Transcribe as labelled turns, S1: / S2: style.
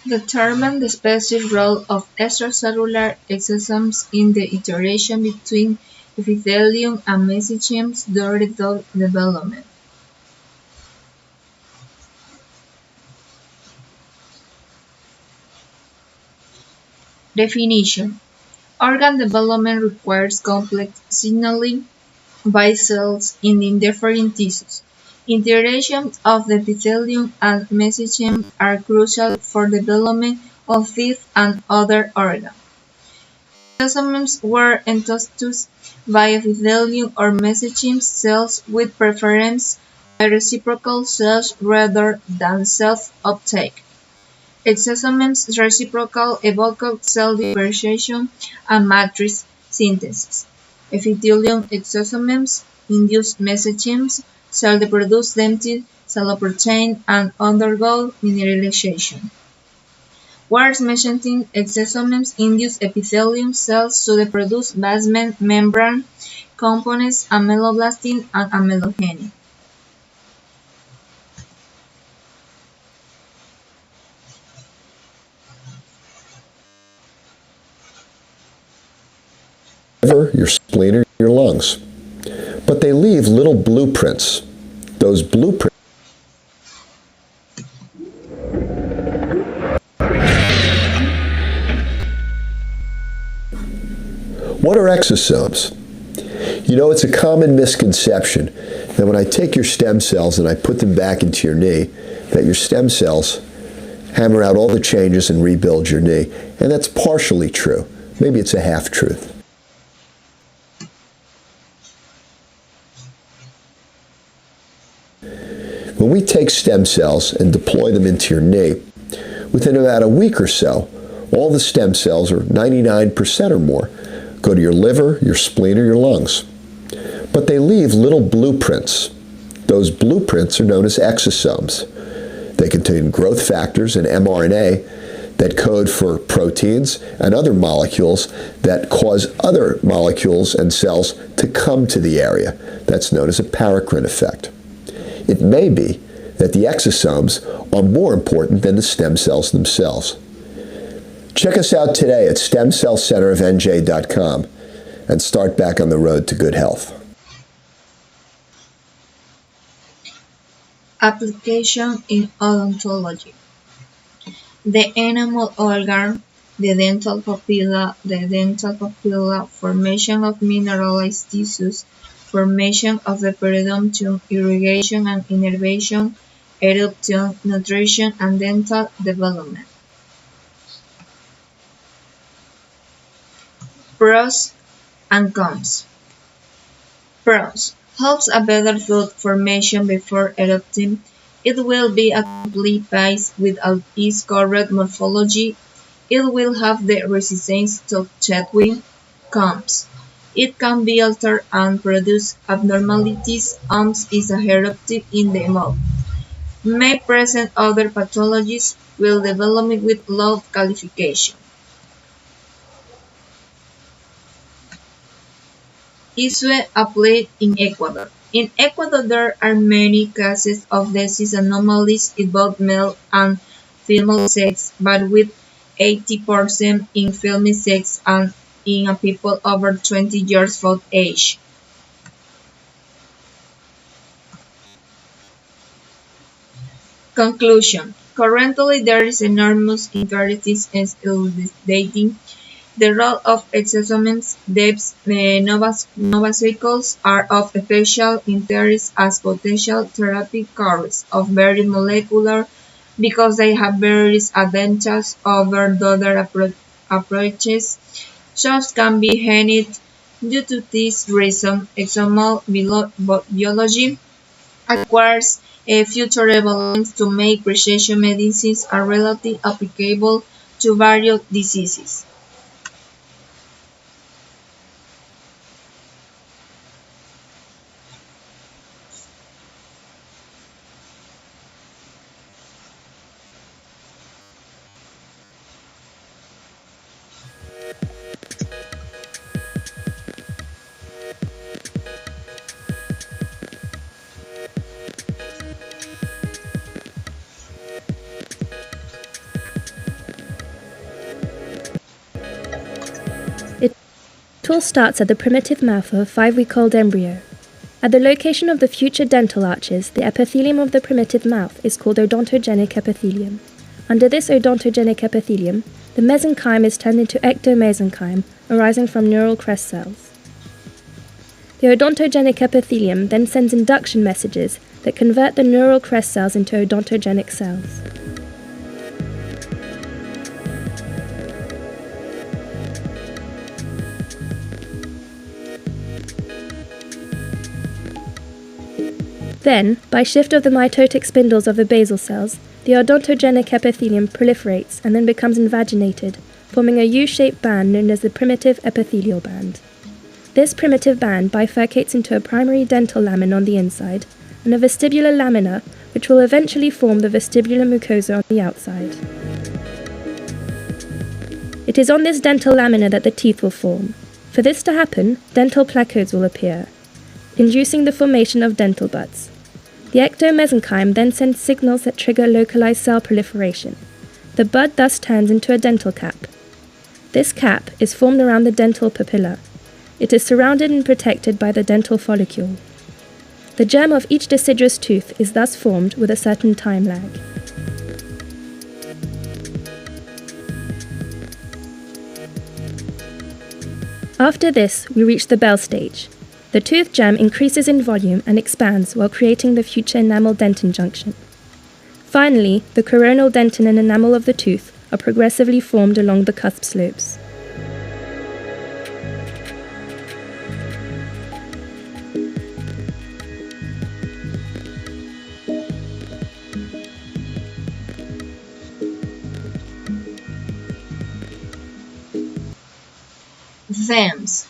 S1: Determine the specific role of extracellular exosomes in the interaction between epithelium and mesenchymes during development. Definition: organ development requires complex signaling by cells in the different tissues. Interactions of the epithelium and mesenchyme are crucial for development of teeth and other organs. Exosomes were endocytosed by epithelium or mesenchyme cells with preference by reciprocal cells rather than self-uptake. Exosomes reciprocal evoke cell differentiation and matrix synthesis. Epithelium exosomes induce mesenchymes cells to produce dentin, celloprotein, and undergo mineralization. Whereas mesenchyme exosomes induce epithelium cells to produce basement membrane components ameloblastin and amelogenin.
S2: Liver, your spleen, or your lungs. But they leave little blueprints. Those blueprints. What are exosomes? You know, it's a common misconception that when I take your stem cells and I put them back into your knee, that your stem cells hammer out all the changes and rebuild your knee. And that's partially true. Maybe it's a half-truth. When we take stem cells and deploy them into your knee, within about a week or so, all the stem cells, or 99% or more, go to your liver, your spleen, or your lungs. But they leave little blueprints. Those blueprints are known as exosomes. They contain growth factors and mRNA that code for proteins and other molecules that cause other molecules and cells to come to the area. That's known as a paracrine effect. It may be that the exosomes are more important than the stem cells themselves. Check us out today at stemcellcenterofnj.com and start back on the road to good health.
S1: Application in odontology. The enamel organ, the dental papilla, formation of mineralized tissues, formation of the periodontium, irrigation and innervation, eruption, nutrition, and dental development. Pros and cons. Pros: helps a better tooth formation before erupting. It will be a complete piece without its correct morphology. It will have the resistance to chewing. Cons: it can be altered and produce abnormalities. Is a eruptive in the mouth. May present other pathologies. Will develop with low qualification. Issue applied in Ecuador. In Ecuador, there are many cases of disease anomalies in both male and female sex, but with 80% in female sex and in people over 20 years of age. Conclusion: currently, there is enormous interest in elucidating the role of exosomes. These novasicles are of special interest as potential therapeutic carriers of very molecular because they have various advantages over other approaches. Shots can be gained due to this reason. Exosomal biology acquires a future evidence to make precision medicines are relatively applicable to various diseases.
S3: It all starts at the primitive mouth of a 5-week-old embryo. At the location of the future dental arches, the epithelium of the primitive mouth is called odontogenic epithelium. Under this odontogenic epithelium, the mesenchyme is turned into ectomesenchyme, arising from neural crest cells. The odontogenic epithelium then sends induction messages that convert the neural crest cells into odontogenic cells. Then, by shift of the mitotic spindles of the basal cells, the odontogenic epithelium proliferates and then becomes invaginated, forming a U-shaped band known as the primitive epithelial band. This primitive band bifurcates into a primary dental lamina on the inside and a vestibular lamina, which will eventually form the vestibular mucosa on the outside. It is on this dental lamina that the teeth will form. For this to happen, dental placodes will appear, inducing the formation of dental buds. The ectomesenchyme then sends signals that trigger localized cell proliferation. The bud thus turns into a dental cap. This cap is formed around the dental papilla. It is surrounded and protected by the dental follicule. The germ of each deciduous tooth is thus formed with a certain time lag. After this, we reach the bell stage. The tooth germ increases in volume and expands while creating the future enamel-dentin junction. Finally, the coronal dentin and enamel of the tooth are progressively formed along the cusp slopes.
S1: Themes.